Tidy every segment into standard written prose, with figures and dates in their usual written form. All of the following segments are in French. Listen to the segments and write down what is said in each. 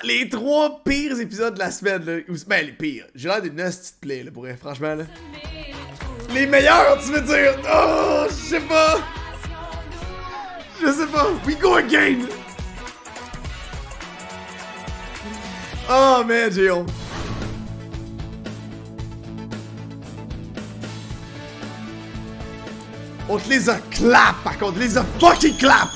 les 3 pires épisodes de la semaine, là. Ben, les pires. J'ai l'air d'une hostie de play, là, pour vrai, franchement, là. Les meilleurs, tu veux dire? Oh, je sais pas. Je sais pas. We go again. Oh, man, j'ai honte. On te les a clap, par contre, les a fucking clap!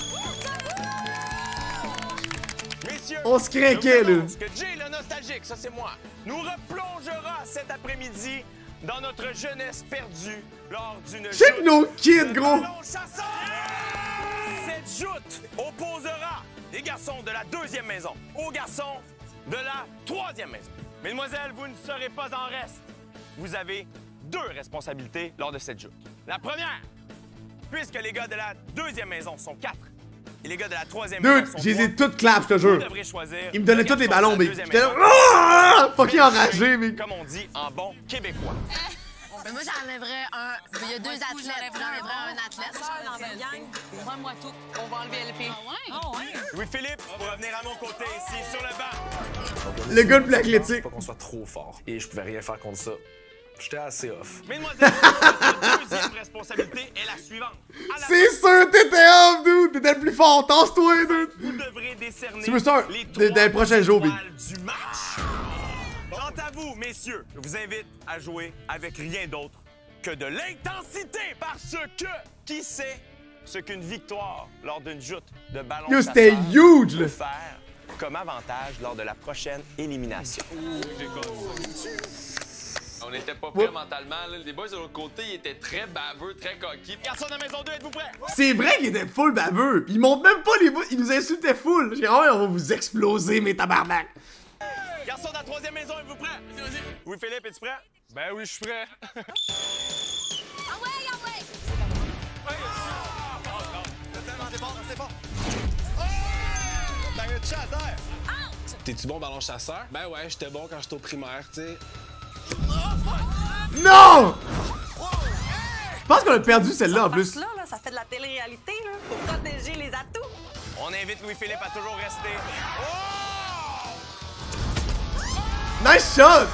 Messieurs, on se craquait, là. Que Jay le nostalgique, ça c'est moi, nous replongera cet après-midi dans notre jeunesse perdue lors d'une check nos kids, gros! Cette joute opposera les garçons de la 2e maison aux garçons de la 3e maison. Mesdemoiselles, vous ne serez pas en reste. Vous avez 2 responsabilités lors de cette joute. La première, puisque les gars de la 2e maison sont 4 et les gars de la 3e maison sont 3, je les ai toutes clap, je te jure. vous devrez choisir. Ils me donnaient tous les ballons, mais j'étais là. Fucking enragé, mais. Comme on dit en bon québécois. Mais moi, j'enlèverais un. Il y a 2 athlètes. J'enlèverais un athlète. Moi, tout. On va enlever LP. Ah ouais? Louis-Philippe, pour revenir à mon côté ici, sur le banc. Le gars le plus athlétique. Pas qu'on soit trop fort. Et je pouvais rien faire contre ça. J'étais assez off. Mesdemoiselles, notre 2e responsabilité est la suivante. C'est sûr, t'étais off, dude! T'étais le plus fort, tasse-toi, dude! Vous devrez décerner Superstar, les dans les prochains jours, étoiles du match. Quant à vous, messieurs, je vous invite à jouer avec rien d'autre que de l'intensité, parce que qui sait ce qu'une victoire lors d'une joute de ballon Yo, c'était huge, peut là! faire comme avantage lors de la prochaine élimination. On n'était pas prêts mentalement. Là. Les boys de l'autre côté, ils étaient très baveux, très coquilles. Garçons de la maison 2, êtes-vous prêts? C'est vrai qu'il était full baveux. Ils montent même pas les bouts, ils nous insultaient full. J'ai dit, oh, on va vous exploser, mes tabarnak. Garçons de la 3e maison, êtes-vous prêts? Vas-y. Louis-Philippe, es-tu prêt? Ben oui, je suis prêt. Ah ouais, ah ouais! T'es-tu bon ballon chasseur? Ben ouais, j'étais bon quand j'étais au primaire, tu sais. Non! Je pense qu'on a perdu celle-là en plus. Là, ça fait de la télé-réalité, là, pour protéger les atouts. On invite Louis-Philippe à toujours rester. Nice shot!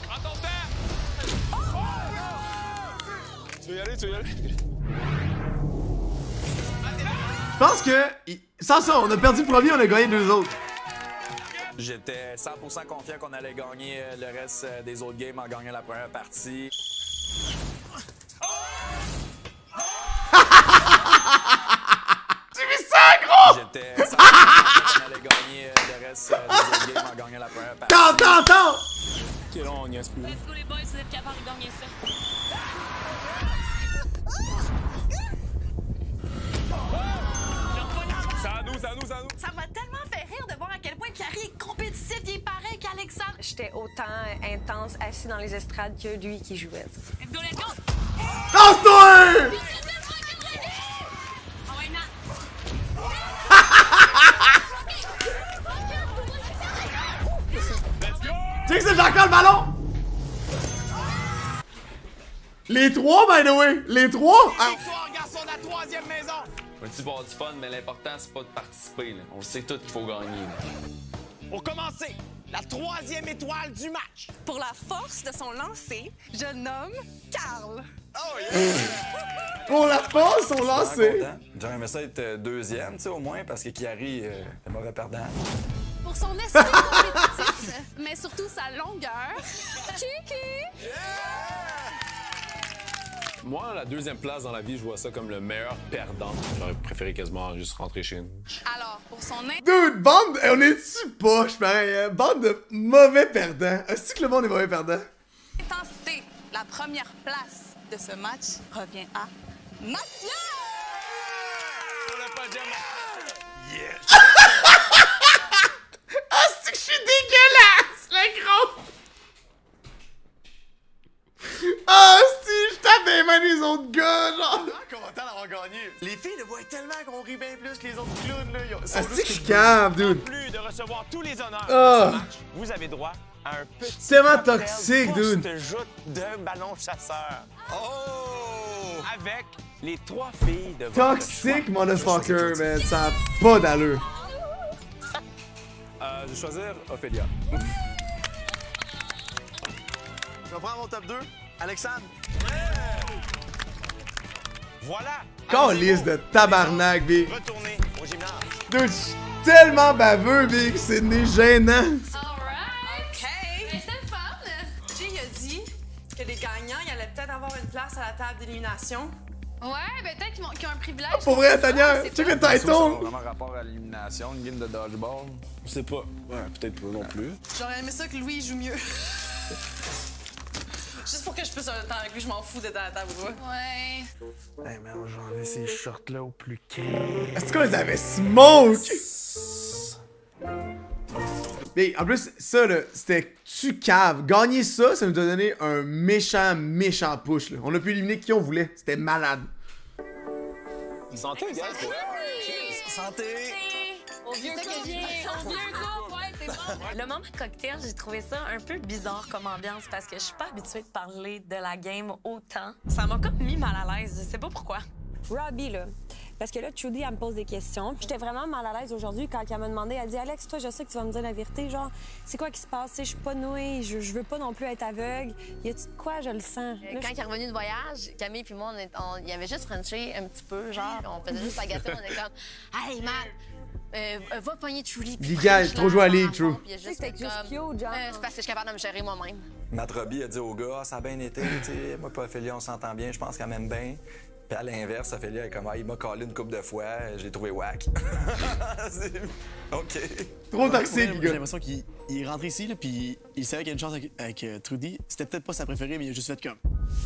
Prends ton temps! Tu veux y aller, tu veux y aller? Je pense que, sans ça, on a perdu le premier, on a gagné 2 autres. J'étais 100% confiant qu'on allait gagner le reste des autres games en gagnant la première partie. Tu vis ça, gros? J'étais 100% confiant qu'on allait gagner le reste des autres games en gagnant la première partie. Attends! Ok, là, on y est plus. Let's go, les boys, vous êtes capables de gagner ça. Ça m'a tellement fait rire de voir à quel point Carrie est compétitif, il est pareil qu'Alexandre. J'étais autant intense assis dans les estrades que lui qui jouait. Let's go, let's go! Tasse-toi! Oh, ouais, Nat! Tu sais que c'est encore le ballon? Les 3, by the way! Les 3? Ah. Victoire, garçons de la 3e maison! On dit avoir du fun, mais l'important, c'est pas de participer. Là. On sait tout qu'il faut gagner. Là. Pour commencer, la 3e étoile du match. Pour la force de son lancer, je nomme Carl. Pour la force, on lancé. J'aurais aimé ça être 2e, tu sais, au moins, parce que Chiari est mauvais perdant. Pour son esprit compétitif, mais surtout sa longueur, Kiki. Moi, la 2e place dans la vie, je vois ça comme le meilleur perdant. J'aurais préféré quasiment juste rentrer chez nous. Alors, pour son Dude, bande, on est-tu poche, pareil, hein? Bande de mauvais perdants. Est-ce que le monde est mauvais perdant? intensité, la première place de ce match revient à Mathieu! Pour le podium. Ah, c'est que je suis dégueulasse, le gros! Ah, si, je tape des mains des autres gars, genre! Content d'avoir gagné. Les filles le voient tellement qu'on rit bien plus que les autres clowns, là. Ah, c'est que je suis cave, dude! En plus de recevoir tous les honneurs Ah. de ce match, vous avez droit à un petit Tellement cocktail toxique, dude. post-joute de ballon chasseur. Oh! Avec les 3 filles de votre choix. Toxique, motherfucker, man, ça a pas d'allure. je vais choisir Ophélia. Je vais prendre mon top 2. Alexandre. Voilà! Calice de tabarnak, Big. Retournez au gymnase. Dude, je suis tellement baveux, Big. C'est né gênant. Alright! OK. Mais c'était le fun! Jay a dit que les gagnants, il allait peut-être avoir une place à la table d'élimination. Ouais, ben peut-être qu'ils ont un privilège. Pour vrai, Tania, check le Ça a title. vraiment rapport à l'élimination, une game de dodgeball. Je sais pas. Ouais, peut-être pas non plus. J'aurais aimé ça que Louis joue mieux. Juste pour que je puisse un temps avec lui, je m'en fous d'être à la table ou quoi. Ouais. Hey man, j'ai enlevé ces shorts-là au plus calme. Est-ce qu'on les avait smoke? Mais en plus, ça, là, c'était-tu cave? Gagner ça, ça nous a donné un méchant push, là. On a pu éliminer qui on voulait. C'était malade. Santé, guys, pour Santé! Au vieux couple, ouais, c'est bon. Le moment cocktail, j'ai trouvé ça un peu bizarre comme ambiance parce que je suis pas habituée de parler de la game autant. Ça m'a comme mis mal à l'aise, je sais pas pourquoi. Robbie, là. Parce que là, Trudy, elle me pose des questions. J'étais vraiment mal à l'aise aujourd'hui quand elle m'a demandé. Elle dit, Alex, toi, je sais que tu vas me dire la vérité. Genre, c'est quoi qui se passe? Je suis pas nouée, je veux pas non plus être aveugle. Y a-tu de quoi? Je le sens. Quand il est revenu de voyage, Camille puis moi, il avait juste frenché un petit peu, genre, on faisait juste agacer, on était comme « Hey, Matt, va pogner Trudy. » Les gars, trop joué à League, True. C'était juste cute, genre. C'est parce que je suis capable de me gérer moi-même. Matt Robbie a dit au gars, ah, ça a bien été, tu sais, moi et Ophélia, on s'entend bien, je pense qu'elle m'aime bien. Puis à l'inverse, Ophélia est comme, ah, il m'a collé une couple de fois, j'ai trouvé whack. OK. Trop toxique, J'ai gars. l'impression qu'il est rentré ici, là, puis il savait qu'il y a une chance avec Trudy. C'était peut-être pas sa préférée, mais il a juste fait comme.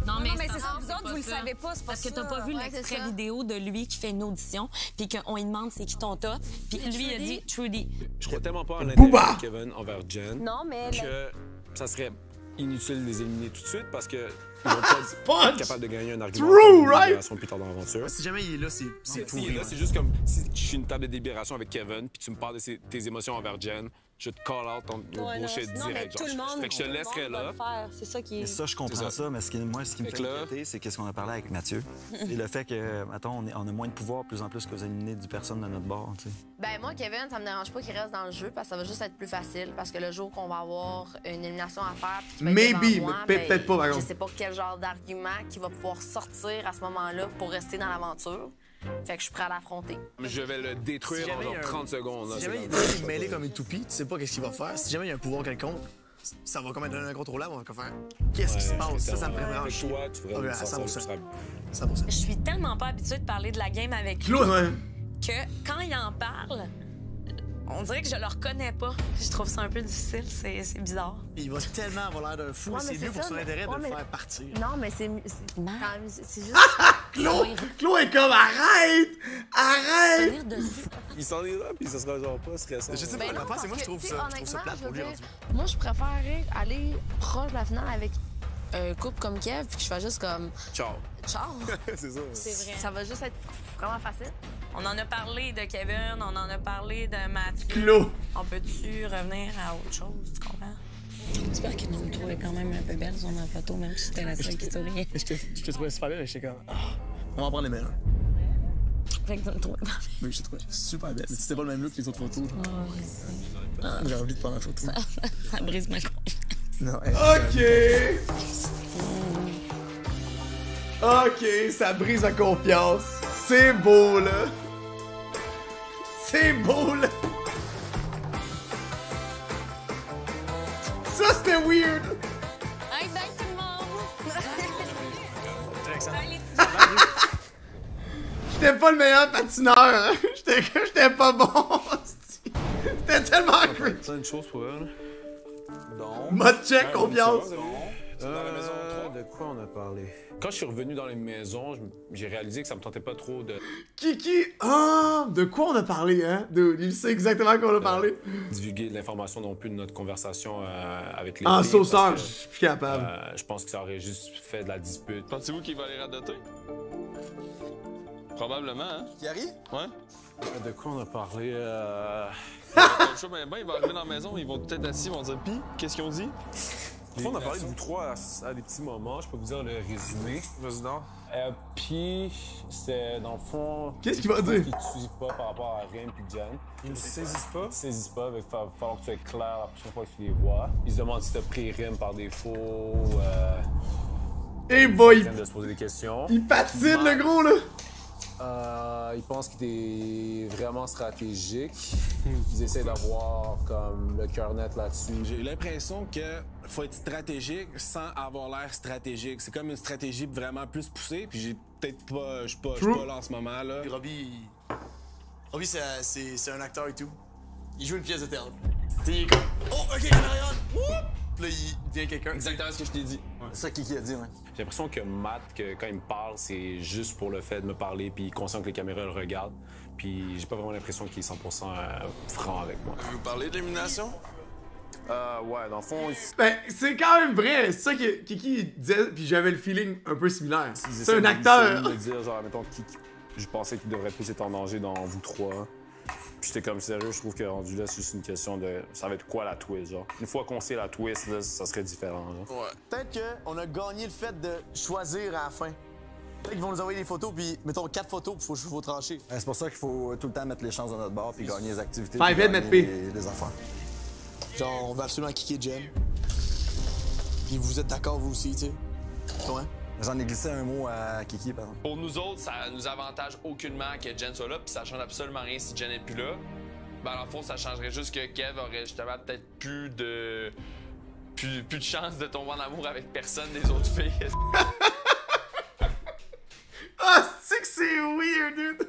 Non, mais c'est ça, vous autres, vous le savez pas, c'est pas parce que ça. t'as pas vu Ouais, l'extrait c'est ça. vidéo de lui qui fait une audition, puis qu'on lui demande c'est qui ton top, puis lui il a dit Trudy. Je crois tellement pas en Booba! l'intérêt de Kevin envers Jen Non, mais. que ça serait inutile de les éliminer tout de suite parce que ils vont pas être capables de gagner un argument True, comme une right? libération plus tard dans l'aventure. Si jamais il est là, c'est Si tout. il est là, c'est juste comme si je suis une table de délibération avec Kevin puis tu me parles de tes émotions envers Jen, je te call out ton bullshit Non, mais direct. tout le monde. Fait que je te laisserai là. C'est ça qui est. Mais ça, je comprends C'est ça, mais moi, ce qui me Fait fait que là- inquiéter, c'est qu'est-ce qu'on a parlé avec Mathieu. Et le fait que, mettons, on a moins de pouvoir plus en plus que vous éliminez du personne de notre bord, tu sais. Ben moi, Kevin, ça me dérange pas qu'il reste dans le jeu parce que ça va juste être plus facile parce que le jour qu'on va avoir une élimination à faire, puis tu vas être Maybe, devant moi, mais ben, peut-être pas, par je contre. sais pas quel genre d'argument qui va pouvoir sortir à ce moment-là pour rester dans l'aventure. Fait que je suis prêt à l'affronter. Je vais le détruire Si en jamais genre il y a un- 30 secondes. là, Si c'est jamais comme- il est mêlé comme une toupie, tu sais pas qu'est-ce qu'il va faire. Si jamais il y a un pouvoir quelconque, ça va comme être un incontrôlable, on va faire. Qu'est-ce qui se Ouais, passe? je Ça me tellement- ferait vraiment Fait que chier. toi, tu Ah, ferais à ça, 100%. tu seras- 100%. Je suis tellement pas habituée de parler de la game avec lui Claude, ouais. que quand il en parle, on dirait que je le reconnais pas. Je trouve ça un peu difficile, c'est bizarre. Il va tellement avoir l'air d'un fou. Ouais, mais C'est mieux c'est pour ça, son mais- intérêt de ouais, le mais- faire partir. Non, mais c'est quand Mal. même, c'est juste. Claude est comme, arrête! Arrête! Venir dessus. Il s'en ira puis ça sera genre pas stressant. Je sais Ben pas, non, l'affaire, c'est moi, parce je trouve que, ça tu sais, plate pour lui. honnêtement, je veux rendu. dire, moi, je préférerais aller proche de la finale avec un couple comme Kev puis que je fasse juste comme Ciao. ciao. C'est ça. C'est vrai. Ça va juste être vraiment facile. On en a parlé de Kevin, on en a parlé de Mathieu. Claude. On peut-tu revenir à autre chose, tu comprends? J'espère que nous trouvait quand même un peu belle sur la photo, même si c'était la seule qui souriait. Je te trouvais super belle, mais j'étais comme. On va en prendre les meilleurs. Fait que tu me trouvais pas Mais je te trouvais super belle. Mais c'était pas le même look que les autres photos. J'ai envie de prendre la photo. ça brise ma confiance. Non, Ok! Ok, ça brise la confiance. C'est beau, là. C'est beau, là. Ça, c'était weird. Hey, bye tout le monde! J'étais pas le meilleur patineur, hein. J'étais pas bon. hostie. C'était tellement cringe. C'est une chose pour elle. Donc, Mode check, confiance. De quoi on a parlé? Quand je suis revenu dans les maisons, j'ai réalisé que ça me tentait pas trop de Kiki. Ah, de quoi on a parlé, hein? Il sait exactement de quoi on a parlé. divulguer de l'information non plus de notre conversation avec les En filles, sauceur, je parce que, suis plus capable. je pense que ça aurait juste fait de la dispute. Pensez-vous qu'il va les radoter? Probablement, hein? Yari? Ouais. De quoi on a parlé? Pas le choix, ben, il va arriver dans la maison, ils vont peut-être assis, ils vont dire « Pis, qu'est-ce qu'ils ont dit? » On a parlé de vous trois à des petits moments. Je peux vous dire le résumé. Vas-y donc. Puis, c'était dans le fond... Qu'est-ce qu'il va dire? Ils ne suivent pas par rapport à Rim et Jen. Ils ne saisissent pas? Ils ne saisissent pas. Il va falloir que tu sois clair la prochaine fois que tu les vois. Ils se demandent si tu as pris Rim par défaut. Hey boy! Ils de se poser des questions. Il patine, le gros, là! Ils pensent qu'il est vraiment stratégique. Ils essaient d'avoir comme le cœur net là-dessus. J'ai l'impression que faut être stratégique sans avoir l'air stratégique. C'est comme une stratégie vraiment plus poussée, puis j'ai peut-être pas, je suis pas là en ce moment là. Robbie, c'est un acteur et tout. Il joue une pièce de théâtre. Il est comme oh ok Marianne. Là il devient quelqu'un. Exactement ce que je t'ai dit. Ouais. C'est ça Kiki a dit, ouais. J'ai l'impression que Matt, quand il me parle, c'est juste pour le fait de me parler, puis conscient que les caméras le regardent. Puis j'ai pas vraiment l'impression qu'il est 100% franc avec moi. Vous parlez de l'élimination? Ouais, dans le fond... Ben, c'est quand même vrai. C'est ça que Kiki disait, puis j'avais le feeling un peu similaire. C'est un acteur. De me dire, genre, mettons, je pensais qu'il devrait plus être en danger dans vous trois. Puis j'étais comme sérieux, je trouve que rendu là, c'est juste une question de ça va être quoi la twist, genre. Une fois qu'on sait la twist, là, ça serait différent, genre. Ouais. Peut-être qu'on a gagné le fait de choisir à la fin. Peut-être qu'ils vont nous envoyer des photos, puis mettons 4 photos, puis faut trancher. C'est pour ça qu'il faut tout le temps mettre les chances de notre bord, puis gagner les activités. Five head, mettre P. Les affaires. Genre, on va absolument kicker Jen. Puis vous êtes d'accord, vous aussi, tu sais. Toi, hein? J'en ai glissé un mot à Kiki, par exemple. Pour nous autres, ça nous avantage aucunement que Jen soit là, puis ça change absolument rien si Jen n'est plus là. Ben, en fond, ça changerait juste que Kev aurait justement peut-être plus de chance de tomber en amour avec personne des autres filles. Ah, c'est que c'est weird, dude!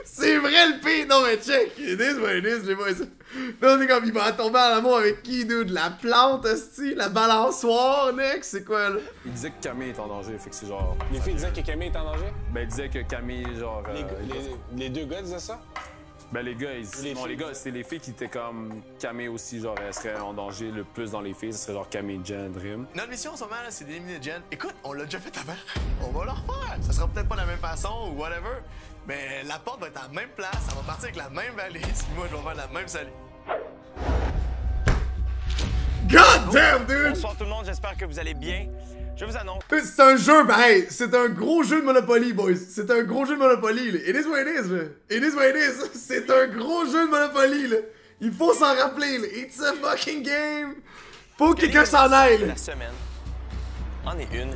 C'est vrai le pire! Non, mais check! It is what it is, les boys! Là, on est comme, il va tomber en amour avec qui, dude? La plante, hostie? La balançoire, next? C'est quoi, là? Il disait que Camille est en danger, fait que c'est genre... Les filles disaient que Camille est en danger? Ben, il disait que Camille, genre... Les deux gars disaient ça? Ben, les gars, les gars, c'est les filles qui étaient comme Camille aussi, genre, elle serait en danger le plus dans les filles, ce serait genre Camille, Jen, Rim. Notre mission en ce moment, là, c'est d'éliminer Jen. Écoute, on l'a déjà fait avant. On va le refaire. Ça sera peut-être pas de la même façon ou whatever, mais la porte va être à la même place, elle va partir avec la même valise, puis moi, je vais faire la même salut. God damn, dude! Bonsoir tout le monde, j'espère que vous allez bien. Je vous annonce. C'est un jeu, ben, hey, c'est un gros jeu de Monopoly, boys. C'est un gros jeu de Monopoly, là. It is what it is, là. It is what it is. C'est un gros jeu de Monopoly, là. Il faut s'en rappeler, là. It's a fucking game. Faut que quelqu'un s'en aille, là. La semaine en est une.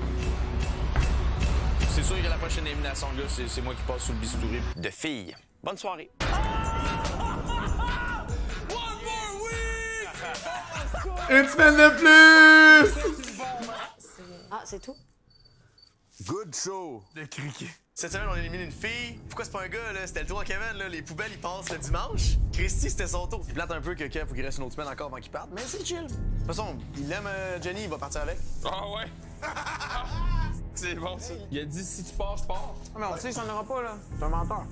C'est sûr que la prochaine élimination, gars, c'est moi qui passe sous le bistouri de filles. Bonne soirée. Une semaine de plus! Ah, c'est tout? Good show! Le criquet. Cette semaine, on a éliminé une fille. Pourquoi c'est pas un gars, là? C'était le tour à Kevin, là. Les poubelles, ils passent le dimanche. Christy, c'était son tour. Il plate un peu que Kev, faut qu'il reste une autre semaine encore avant qu'il parte, mais c'est chill. De toute façon, il aime Jenny, il va partir avec. Ah ouais? C'est bon, ça. Il a dit si tu pars, je pars. Mais on sait, il s'en aura pas, là. C'est un menteur.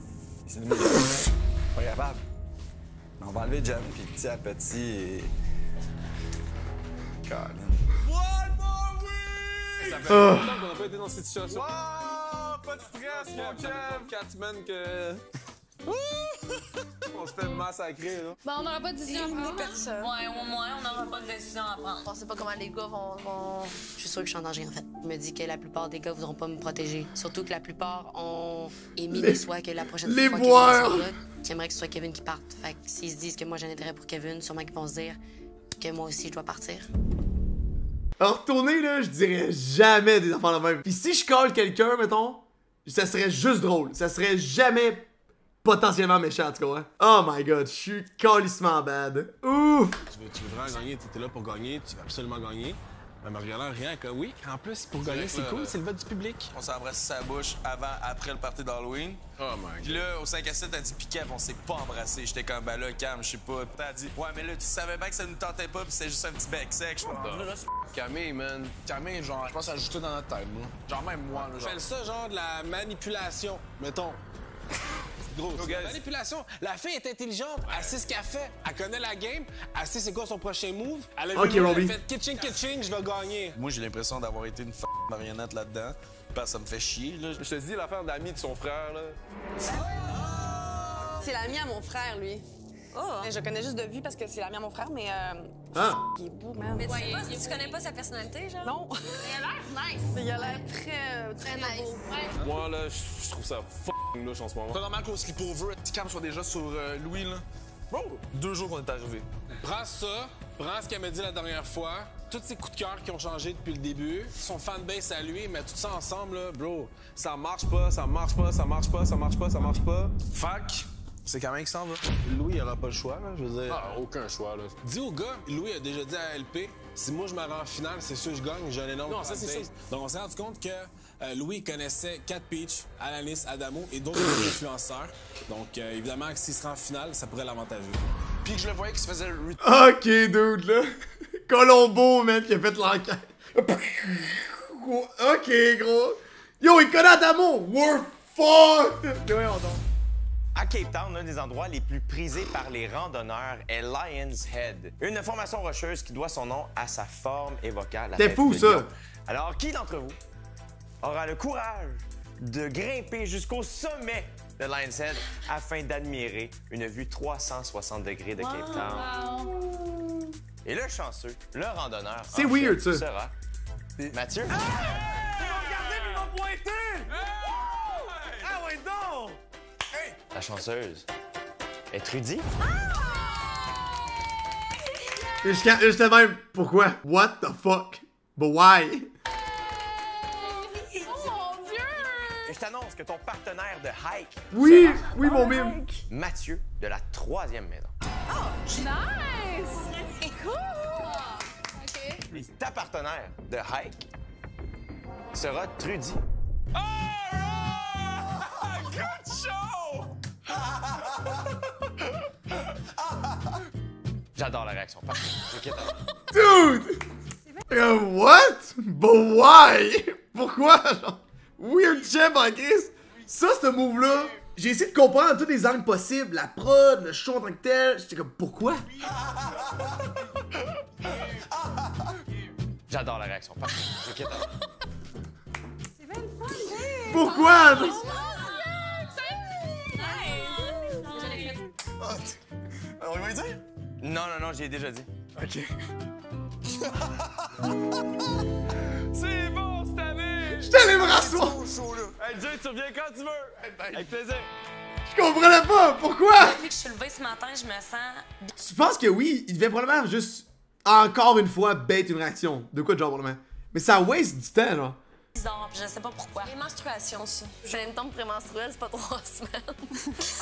Pas capable. On va enlever Jen, puis petit à petit... Colin. Ça fait longtemps qu'on n'a pas été dans cette situation. Wow! Pas de stress, mon chum! 4 semaines que... On se fait massacrer, là. Ben, on n'aura pas de décision à prendre. Personne. Ouais, au moins, on n'aura pas de décision à prendre. Je sais pas comment les gars vont... Je suis sûre que je suis en danger, en fait. Je me dis que la plupart des gars voudront pas me protéger. Surtout que la plupart ont émis le souhait que la prochaine les fois boires. Kevin sera là, qu'ils aimeraient que ce soit Kevin qui parte. Fait que s'ils se disent que moi, j'en aiderais pour Kevin, sûrement qu'ils vont se dire que moi aussi, je dois partir. Alors, retourner, là, je dirais jamais des enfants de même. Puis si je colle quelqu'un, mettons, ça serait juste drôle. Ça serait jamais potentiellement méchant, tu comprends? Oh my god, je suis calissement bad. Ouf! Tu veux vraiment gagner, t'étais là pour gagner, tu veux absolument gagner. Mais me regardant rien que oui, en plus, pour gagner, c'est cool, c'est le vote du public. On s'est embrassé sa bouche après le party d'Halloween. Oh my Puis là, au 5 à 7, t'as dit Piquet, on s'est pas embrassé. J'étais comme, ben là, calme, je sais pas. T'as dit, ouais, mais là, tu savais bien que ça nous tentait pas, puis c'était juste un petit bec sec. Camille, man. Camille, genre, je pense à ajouter dans notre tête, moi. Genre, même moi, là. J'appelle ça, genre, de la manipulation, mettons. Gros, manipulation. La fille est intelligente. Elle sait ce qu'elle fait. Elle connaît la game. Elle sait c'est quoi son prochain move. Elle a vu, elle a fait kitching, je vais gagner. Moi, j'ai l'impression d'avoir été une marionnette là-dedans. Parce que ça me fait chier, là. Je te dis l'affaire d'ami de son frère, là. C'est l'ami à mon frère, lui. Oh! Je le connais juste de vue parce que c'est l'ami à mon frère, mais il est beau, man. Mais tu connais pas sa personnalité, genre? Non. Il a l'air nice. Il a l'air très nice. Ouais. Moi, là, je trouve ça f***ing louche en ce moment. C'est pas normal qu'au sleepover, tu campes soit déjà sur Louis, là. Bro, 2 jours qu'on est arrivé. Prends ça, prends ce qu'elle m'a dit la dernière fois, tous ces coups de cœur qui ont changé depuis le début, son fanbase à lui, mais tout ça ensemble, là, bro, ça marche pas, ça marche pas, ça marche pas, ça marche pas, ça marche pas. Fac, c'est quand même qui s'en va. Louis, il aura pas le choix, là, je veux dire. Ah, aucun choix, là. Dis au gars, Louis a déjà dit à LP, si moi je me rends en finale, c'est sûr que je gagne, j'ai un énorme Non, ça, c'est fanbase. sûr. Donc on s'est rendu compte que Louis connaissait Cat Peach, Alanis, Adamo et d'autres influenceurs. Donc évidemment, s'il se rend en finale, ça pourrait l'avantager. Puis que je le voyais qu'il se faisait le Ok, dude, là. Colombo, man, qui a fait l'enquête. Ok, gros. Yo, il connaît Adamo. We're fucked. Voyons donc. À Cape Town, l'un des endroits les plus prisés par les randonneurs est Lion's Head, une formation rocheuse qui doit son nom à sa forme évoquant la T'es tête fou, de ça. lion. Alors, qui d'entre vous aura le courage de grimper jusqu'au sommet de Lion's Head afin d'admirer une vue 360 degrés de Cape Town? Et le chanceux, le randonneur, C'est en weird, chef ça. sera Mathieu. Ah ouais, donc! La chanceuse est Trudy. J'étais même, pourquoi? What the fuck? But why? Oh mon Dieu! Et je t'annonce que ton partenaire de hike Oui, sera oui, mon mime. Mathieu de la 3e maison. Nice! Cool! OK. Et ta partenaire de hike sera Trudy. Good show! J'adore la réaction. Parfait. Je quitte. Dude! What? But why? Pourquoi? Genre, weird champ en crise. Ça, ce move-là, j'ai essayé de comprendre tous les angles possibles. La prod, le show en tant que tel. J'étais comme, pourquoi? J'adore la réaction. Parfait. Je quitte. Pourquoi? On va lui dire? Non, j'y ai déjà dit. Ok. C'est bon cette année! J'étais allé me rasseoir. Hey, Jay, tu reviens quand tu veux. Avec plaisir. Je comprenais pas. Pourquoi? Depuis que je suis levée ce matin, je me sens... Tu penses que oui, il devait probablement juste, encore une fois, bait une réaction. De quoi de genre, probablement? Mais ça waste du temps, genre. bizarre, puis je sais pas pourquoi. Les menstruations, ça. J'ai une tombe prémenstruelle, c'est pas 3 semaines.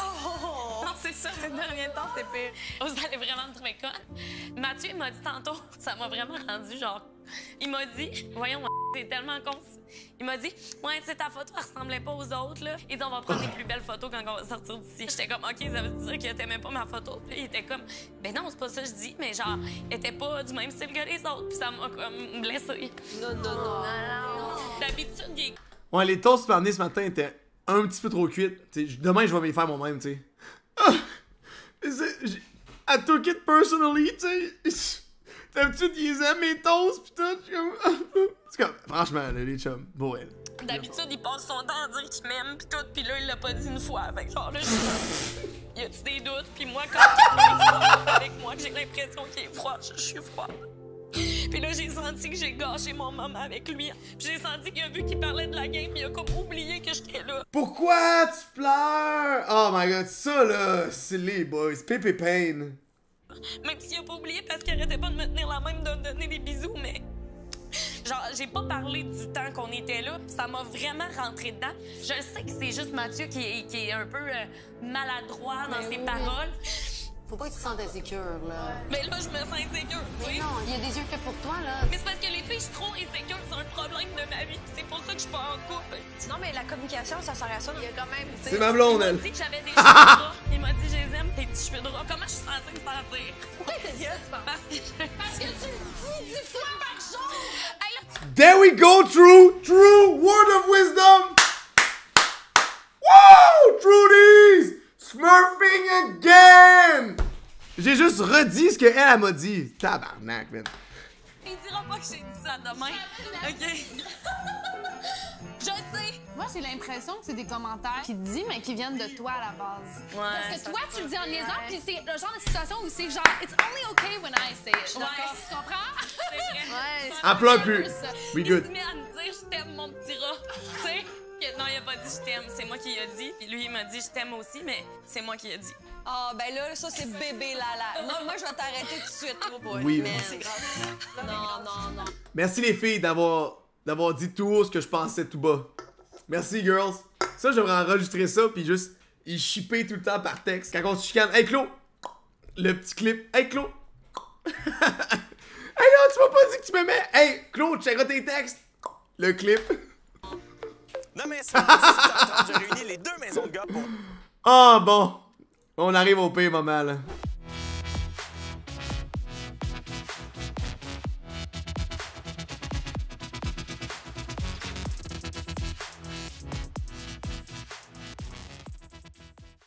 Oh! Non, c'est ça, le dernier temps, c'est pire. Vous allez vraiment me trouver conne. Mathieu, il m'a dit tantôt, ça m'a vraiment rendu genre... Il m'a dit, voyons, t'es tellement con. Il m'a dit, ouais, tu sais, ta photo, elle ressemblait pas aux autres, là. Il dit, on va prendre les plus belles photos quand on va sortir d'ici. J'étais comme, OK, ça veut dire que t'aimais pas ma photo. Puis il était comme, ben non, c'est pas ça que je dis, mais genre, elle était pas du même style que les autres. Puis ça m'a comme blessée. Non. D'habitude, il est... Ouais, les toasts que tu m'as amenés ce matin étaient un petit peu trop cuites. T'sais, demain, je vais m'y faire moi-même, tu sais. Ah! I took it personally, tu sais. D'habitude, ils aiment mes toasts, pis tout. C'est comme, franchement, là, les chums, bon, ouais. D'habitude, il passe son temps à dire qu'il m'aime pis tout, pis là, il l'a pas dit une fois. Fait que genre, là, je suis comme, y a-tu des doutes? Pis moi, quand il est avec moi, que j'ai l'impression qu'il est froid, je suis froide. Puis là, j'ai senti que j'ai gâché mon moment avec lui. Puis j'ai senti qu'il a vu qu'il parlait de la game, pis il a comme oublié que j'étais là. Pourquoi tu pleures? Oh my god, ça là, c'est les boys, Pépé Pain. Même s'il a pas oublié parce qu'il arrêtait pas de me tenir la main, de me donner des bisous, mais... Genre, j'ai pas parlé du temps qu'on était là, pis ça m'a vraiment rentré dedans. Je sais que c'est juste Mathieu qui est un peu maladroit dans ses paroles. Faut pas que tu te sentes insécure, là. Mais là, je me sens insécure, tu sais. Non, il y a des yeux que pour toi, là. Mais c'est parce que les filles, je suis trop insécure, c'est un problème de ma vie. C'est pour ça que je suis pas en couple. Non, mais la communication, ça sert à ça. Il y a quand même... C'est ma blonde, elle. Il m'a dit que j'avais des cheveux droits. Il m'a dit, je les aime, tes petits cheveux droits. Comment je suis censée me sentir? Pourquoi t'as dit ça, tu penses? Parce que tu dis 10 fois par jour! Hey, là, There we go, true word of wisdom. Woo! Trudies! Smurfing again! J'ai juste redit ce qu'elle m'a dit. Tabarnak, man. il dira pas que j'ai dit ça demain. OK? Je sais. Moi, j'ai l'impression que c'est des commentaires qui te disent, mais qui viennent de toi à la base. Parce que toi, tu le dis en niaisant, puis c'est le genre de situation où c'est genre, it's only okay when I say it. D'accord, tu comprends? C'est vrai. Elle pleure plus. We good. Il se met à me dire, je t'aime, mon petit rat. Tu sais? Non, il a pas dit je t'aime, c'est moi qui ai dit. Puis lui, il m'a dit je t'aime aussi, mais c'est moi qui ai dit. Ah, ben là, ça, c'est bébé Lala. Moi, je vais t'arrêter tout de suite, moi, boy. Oui, mais merci. c'est grave. Non. Merci les filles d'avoir dit tout haut ce que je pensais tout bas. Merci, girls. Ça, j'aimerais enregistrer ça, puis juste y shipper tout le temps par texte. Quand on se chicane. Hey, Claude! Le petit clip. Hey, Claude! Hey, non, tu m'as pas dit que tu m'aimais! Hey, Claude, checkera tes textes! Le clip. Non, mais c'est 18h30, j'ai réuni les deux maisons de gars pour... Ah, bon. On arrive au pire moment, là.